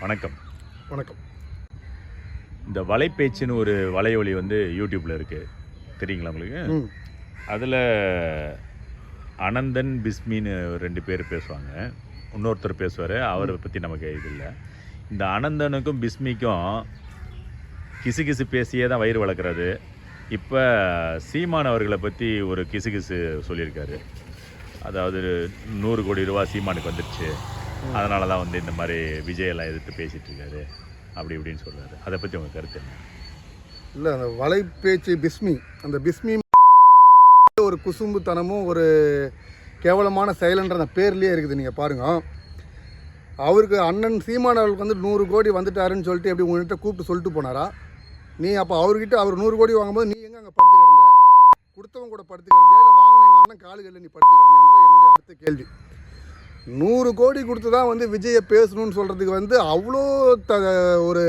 வணக்கம். வணக்கம். இந்த வலைப்பேச்சுன்னு ஒரு வலையொலி யூடியூப்பில் இருக்குது, தெரியுங்களா உங்களுக்கு? அதில் அனந்தன் பிஸ்மின்னு 2 பேர் பேசுவாங்க. இன்னொருத்தர் பேசுவார், அவரை பற்றி நமக்கு இது இல்லை. இந்த அனந்தனுக்கும் பிஸ்மிக்கும் கிசுகிசு பேசியே தான் வயிறு வளர்க்குறது. இப்போ சீமான் அவர்களை பற்றி ஒரு கிசுகிசு சொல்லியிருக்காரு. அதாவது 100 கோடி ரூபா சீமானுக்கு வந்துடுச்சு, அதனால தான் இந்த மாதிரி விஜயெல்லாம் எதிர்த்து பேசிகிட்டு இருக்காரு அப்படி இப்படின்னு சொல்கிறாரு. அதை பற்றி உங்கள் கருத்து என்ன? இல்லை, அந்த வலைப்பேச்சு பிஸ்மி, அந்த பிஸ்மி ஒரு குசும்புத்தனமும் ஒரு கேவலமான செயலன்ற அந்த பேர்லேயே இருக்குது. நீங்கள் பாருங்கள், அவருக்கு அண்ணன் சீமான் அவர்களுக்கு 100 கோடி வந்துட்டாருன்னு சொல்லிட்டு எப்படி உங்கள்கிட்ட கூப்பிட்டு சொல்லிட்டு போனாரா? நீ அப்போ அவர்கிட்ட அவர் 100 கோடி வாங்கும்போது நீ எங்கே அங்கே படுத்து கிடந்த? கொடுத்தவங்க கூட படுத்து கிடந்தியா, இல்லை வாங்கின எங்கள் அண்ணன் காலுகளில் நீ படுத்து கிடந்தியான்றது என்னுடைய அடுத்த கேள்வி. 100 கோடி கொடுத்து தான் விஜயை பேசணும்னு சொல்கிறதுக்கு அவ்வளோ ஒரு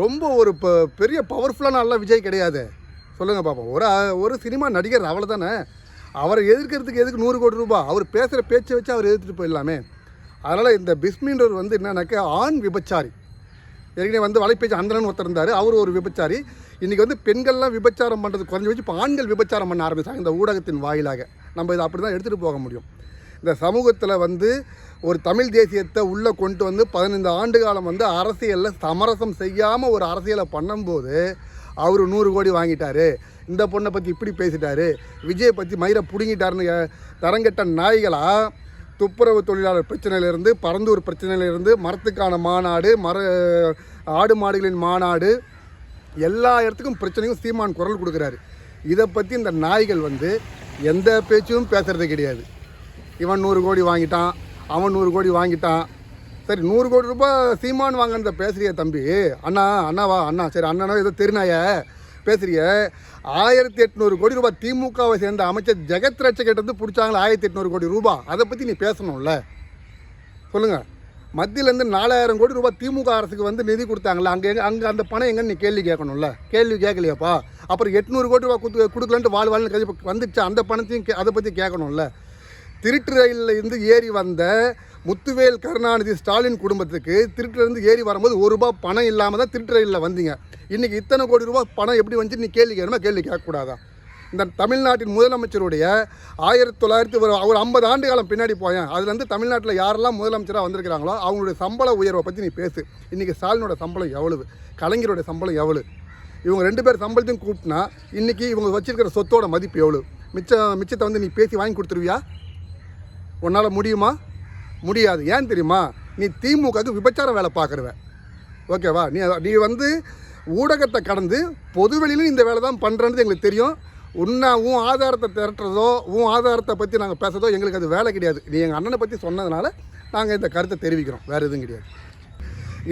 ரொம்ப ஒரு பெரிய பவர்ஃபுல்லான நல்ல விஜய் கிடையாது. சொல்லுங்கள் பார்ப்போம். ஒரு சினிமா நடிகர், அவ்வளோதானே. அவரை எதிர்க்கிறதுக்கு எதுக்கு 100 கோடி ரூபா? அவர் பேசுகிற பேச்சை வச்சு அவர் எதிர்த்துட்டு போயிடலாமே. அதனால் இந்த பிஸ்மின்றவர் என்னன்னாக்கா ஆண் விபச்சாரி. ஏற்கனவே வலைப்பேச்சு அந்தரன் ஒருத்தர் இருந்தார், அவர் ஒரு விபச்சாரி. இன்றைக்கி பெண்கள்லாம் விபச்சாரம் பண்ணுறது குறைஞ்சி வச்சு இப்போ ஆண்கள் விபச்சாரம் பண்ண ஆரம்பித்தாங்க இந்த ஊடகத்தின் வாயிலாக. நம்ம இதை அப்படி தான் எடுத்துகிட்டு போக முடியும். இந்த சமூகத்தில் ஒரு தமிழ் தேசியத்தை உள்ளே கொண்டு 15 ஆண்டு காலம் அரசியலில் சமரசம் செய்யாமல் ஒரு அரசியலை பண்ணும்போது அவர் 100 கோடி வாங்கிட்டார், இந்த பொண்ணை பற்றி இப்படி பேசிட்டார், விஜயை பற்றி மயிரை பிடுங்கிட்டாருன்னு தரங்கெட்ட நாய்களாக துப்புரவு தொழிலாளர் பிரச்சனையிலேருந்து, பரந்தூர் பிரச்சனையிலேருந்து, மரத்துக்கான மாநாடு, ஆடு மாடுகளின் மாநாடு, எல்லா இடத்துக்கும் பிரச்சனையும் சீமான் குரல் கொடுக்குறாரு. இதை பற்றி இந்த நாய்கள் எந்த பேச்சும் பேசுகிறது கிடையாது. இவன் 100 கோடி வாங்கிட்டான், அவன் 100 கோடி வாங்கிட்டான். சரி, 100 கோடி ரூபாய் சீமான் வாங்கினத பேசுகிறிய தம்பி, அண்ணாவா அண்ணா, சரி அண்ணனோ ஏதோ தெரினாய பேசுகிறிய. 1800 கோடி ரூபாய் திமுகவை சேர்ந்த அமைச்சர் ஜெகத் ரட்சகிட்ட பிடிச்சாங்களா 1800 கோடி ரூபாய். அதை பற்றி நீ பேசணும்ல, சொல்லுங்கள். மத்தியிலேருந்து 4000 கோடி ரூபாய் திமுக அரசுக்கு நிதி கொடுத்தாங்களா, அங்கே அந்த பணம் எங்கன்னு நீ கேள்வி கேட்கணும்ல. கேள்வி கேட்கலையாப்பா. அப்புறம் 800 கோடி ரூபாய் கொடுக்கலன்ட்டு வாழ் வந்துச்சு, அந்த பணத்தையும் அதை பற்றி கேட்கணும்ல. திருட்டு ரயிலில் இருந்து ஏறி வந்த முத்துவேல் கருணாநிதி ஸ்டாலின் குடும்பத்துக்கு திருட்டிலேருந்து ஏறி வரும்போது 1 ரூபா பணம் இல்லாமல் தான் திருட்டு ரயிலில் வந்தீங்க. இன்றைக்கி இத்தனை கோடி ரூபா பணம் எப்படி வந்துச்சு நீ கேள்வி கேட்கணுமா? கேள்வி கேட்கக்கூடாதா? இந்த தமிழ்நாட்டின் முதலமைச்சருடைய 1900 ஒரு 50 ஆண்டு காலம் பின்னாடி போயேன், அதுலேருந்து தமிழ்நாட்டில் யாரெல்லாம் முதலமைச்சராக வந்திருக்கிறாங்களோ அவங்களுடைய சம்பள உயர்வை பற்றி நீ பேசு. இன்றைக்கி ஸ்டாலினோட சம்பளம் எவ்வளவு, கலைஞருடைய சம்பளம் எவ்வளவு, இவங்க 2 பேர் சம்பளத்தையும் கூப்பிட்டுனா இன்றைக்கி இவங்க வச்சிருக்கிற சொத்தோட மதிப்பு எவ்வளவு? மிச்சத்தை நீ பேசி வாங்கி கொடுத்துருவியா? உன்னால் முடியுமா? முடியாது. ஏன் தெரியுமா? நீ திமுகவுக்கு விபச்சார வேலை பார்க்குறவ, ஓகேவா? நீ ஊடகத்தை கடந்து பொதுவெளியிலும் இந்த வேலை தான் பண்ணுறது எங்களுக்கு தெரியும். உன் ஆதாரத்தை திரட்டுறதோ உன் ஆதாரத்தை பற்றி நாங்கள் பேசுகிறதோ எங்களுக்கு அது வேலை கிடையாது. நீ எங்கள் அண்ணனை பற்றி சொன்னதுனால நாங்கள் இந்த கருத்தை தெரிவிக்கிறோம், வேறு எதுவும் கிடையாது.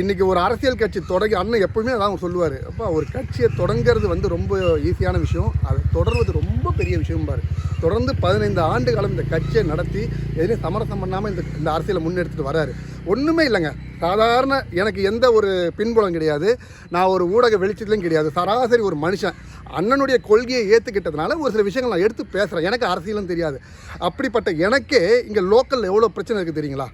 இன்றைக்கி ஒரு அரசியல் கட்சி தொடங்கி அண்ணன் எப்பவுமே அதான் சொல்லுவார், அப்போ ஒரு கட்சியை தொடங்கிறது ரொம்ப ஈஸியான விஷயம், அதை தொடர்வது ரொம்ப பெரிய விஷயம் பாரு. தொடர்ந்து 15 ஆண்டு காலம் இந்த கட்சியை நடத்தி எதுலேயும் சமரசம் பண்ணாமல் இந்த அரசியலை முன்னெடுத்துட்டு வராரு. ஒன்றுமே இல்லைங்க, சாதாரண, எனக்கு எந்த ஒரு பின்புலம் கிடையாது, நான் ஒரு ஊடக வெளிச்சத்துலையும் கிடையாது, சராசரி ஒரு மனுஷன். அண்ணனுடைய கொள்கையை ஏற்றுக்கிட்டதுனால ஒரு சில விஷயங்கள் நான் எடுத்து பேசுகிறேன். எனக்கு அரசியலும் தெரியாது. அப்படிப்பட்ட எனக்கே இங்கே லோக்கலில் எவ்வளோ பிரச்சனை இருக்குது தெரியுங்களா?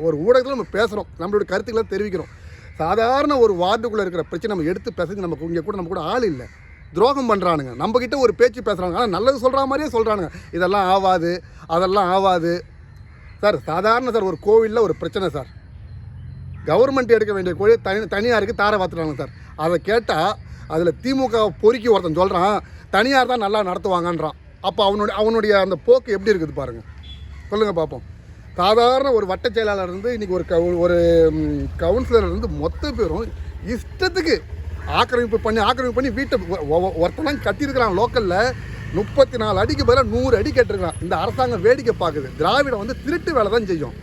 ஒரு ஊடகத்தில் நம்ம பேசுகிறோம், நம்மளுடைய கருத்துக்களை தெரிவிக்கிறோம். சாதாரண ஒரு வார்டுக்குள்ளே இருக்கிற பிரச்சனை நம்ம எடுத்து பேசுறது நம்ம கூட ஆள் இல்லை. துரோகம் பண்ணுறானுங்க, நம்மக்கிட்ட ஒரு பேச்சு பேசுகிறாங்க, ஆனால் நல்லது சொல்கிற மாதிரியே சொல்கிறானுங்க. இதெல்லாம் ஆகாது, அதெல்லாம் ஆகாது சார். சாதாரண சார், ஒரு கோவிலில் ஒரு பிரச்சனை சார், கவர்மெண்ட் எடுக்க வேண்டிய கோவில் தனியாருக்கு தாரை பார்த்துட்டாங்க சார். அதை கேட்டால் அதில் திமுக பொறுக்கி ஒருத்தன் சொல்கிறான் தனியார் தான் நல்லா நடத்துவாங்கன்றான். அப்போ அவனுடைய அந்த போக்கு எப்படி இருக்குது பாருங்கள், சொல்லுங்கள் பார்ப்போம். சாதாரண ஒரு வட்ட செயலாளர் இன்றைக்கி ஒரு கவுன்சிலர் மொத்த பேரும் இஷ்டத்துக்கு ஆக்கிரமிப்பு பண்ணி வீட்டை ஒருத்தலாம் கட்டியிருக்கிறான். லோக்கலில் 34 அடிக்கு பதிலாக 100 அடி கேட்டிருக்கிறான். இந்த அரசாங்கம் வேடிக்கை பார்க்குது. திராவிடம் திருட்டு வேலை தான் செய்யும்.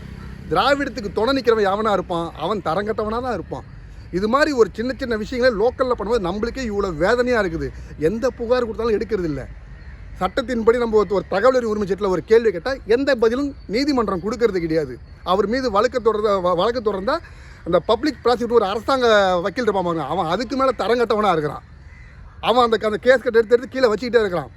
திராவிடத்துக்கு துணை நிற்கிறவன் எவனாக இருப்பான்? அவன் தரங்கட்டவனாக தான் இருப்பான். இது மாதிரி ஒரு சின்ன சின்ன விஷயங்களே லோக்கலில் பண்ணும்போது நம்மளுக்கே இவ்வளோ வேதனையாக இருக்குது. எந்த புகார் கொடுத்தாலும் எடுக்கிறது இல்லை. சட்டத்தின்படி நம்ம ஒரு தகவல் அறியும் உரிமை சட்டத்தில் ஒரு கேள்வி கேட்டால் எந்த பதிலும் நீதிமன்றம் கொடுக்கறது கிடையாது. அவர் மீது வழக்கு தொடர்ந்தால் அந்த பப்ளிக் ப்ராசிக்யூட்டர் ஒரு அரசாங்க வக்கீல் இருப்பாங்க, அவன் அதுக்கு மேலே தரங்கட்டவனாக இருக்கிறான். அவன் அந்த கேஸ் கட்ட எடுத்து கீழே வச்சுக்கிட்டே இருக்கிறான்.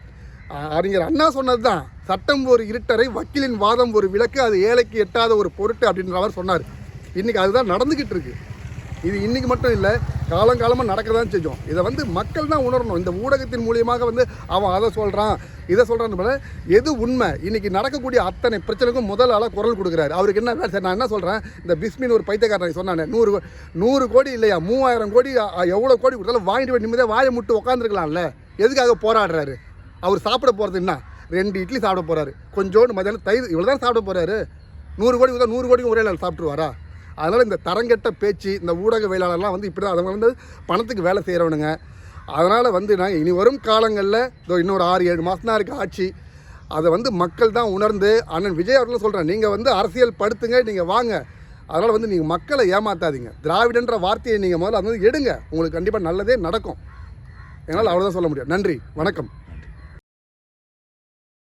அறிஞர் அண்ணா சொன்னது தான், சட்டம் ஒரு இருட்டறை, வக்கீலின் வாதம் ஒரு விளக்கு, அது ஏழைக்கு எட்டாத ஒரு பொருட்டு அப்படின்ற மாதிரி சொன்னார். இன்றைக்கி அதுதான் நடந்துக்கிட்டு இருக்கு. இது இன்றைக்கி மட்டும் இல்லை, காலங்காலமாக நடக்க தான் செஞ்சோம். இதை வந்து மக்கள் தான் உணரணும். இந்த ஊடகத்தின் மூலியமாக வந்து அவன் அதை சொல்கிறான் இதை சொல்கிறான்னு எது உண்மை. இன்றைக்கி நடக்கக்கூடிய அத்தனை பிரச்சனைக்கும் முதல் ஆளாக குரல் கொடுக்குறாரு. அவருக்கு என்ன வேலை? நான் என்ன சொல்கிறேன், இந்த பிஸ்மின்னு ஒரு பைத்தியக்காரன் சொன்னானே, 100 கோடி இல்லையா 3000 கோடி எவ்வளோ கோடி கொடுத்தாலும் வாங்கிட்டு போய் நிம்மதியாக வாயை முட்டு உட்காந்துருக்கலாம்ல. எதுக்காக போராடுறாரு? அவர் சாப்பிட போகிறது என்ன, 2 இட்லி சாப்பிட போகிறாரு, கொஞ்சோண்டு மதியானம் தயிர், இவ்வளோ தான் சாப்பிட போகிறாரு. 100 கோடி கொடுத்தா 100 கோடிக்கும் ஒரே நாள் சாப்பிட்ருவாரா? அதனால் இந்த தரங்கெட்ட பேச்சு, இந்த ஊடகவியலாளர்லாம் வந்து இப்படி தான், அவங்க வந்து பணத்துக்கு வேலை செய்கிறவனுங்க. அதனால் வந்து நாங்கள் இனி வரும் காலங்களில் இன்னொரு 6-7 மாதம் தான் இருக்குது ஆட்சி. அதை வந்து மக்கள் தான் உணர்ந்து, அண்ணன் விஜய் அவர்களும் சொல்கிறேன், நீங்கள் வந்து அரசியல் படுத்துங்க, நீங்கள் வாங்க. அதனால் வந்து நீங்கள் மக்களை ஏமாற்றாதீங்க. திராவிடன்ற வார்த்தையை நீங்கள் முதல்ல அது வந்து எடுங்க, உங்களுக்கு கண்டிப்பாக நல்லதே நடக்கும். என்னால் அவ்வளோதான் சொல்ல முடியும். நன்றி, வணக்கம்.